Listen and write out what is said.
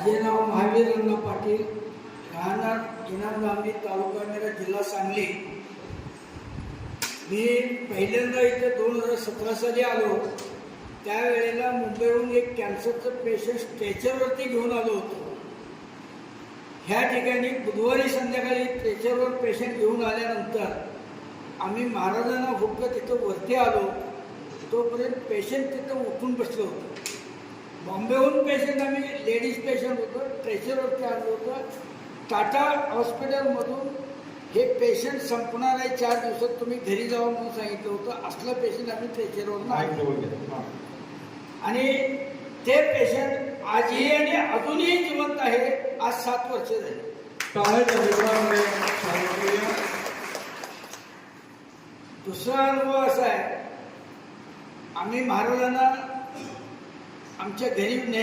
माझे नाव महावीर अण्णा पाटील, राहणार इनामगामी, तालुका मेरा, जिल्हा सांगली. मी पहिल्यांदा इथे 2017 साली आलो. त्यावेळेला मुंबईहून एक कॅन्सरचं पेशंट स्ट्रेचरवरती घेऊन आलो होतो. ह्या ठिकाणी बुधवारी संध्याकाळी स्ट्रेचरवर पेशंट घेऊन आल्यानंतर आम्ही महाराजांना फक्त तिथं वरती आलो. तोपर्यंत पेशंट तिथं उठून बसलं होतं. बॉम्बेहून पेशंट, आम्ही लेडीज पेशंट होतो, स्ट्रेचरवरती आलो होतो. टाटा हॉस्पिटलमधून हे पेशंट संपणार आहे, 4 दिवसात तुम्ही घरी जावं म्हणून सांगितलं होतं. असलं पेशंट आम्ही स्ट्रेचरवरून आणलं आणि ते पेशंट आजही आणि अजूनही जिवंत आहे. आज 7 वर्ष झाली. दुसरा अनुभव असा आहे, आम्ही महाराजांना आमच्या घरी नेण्या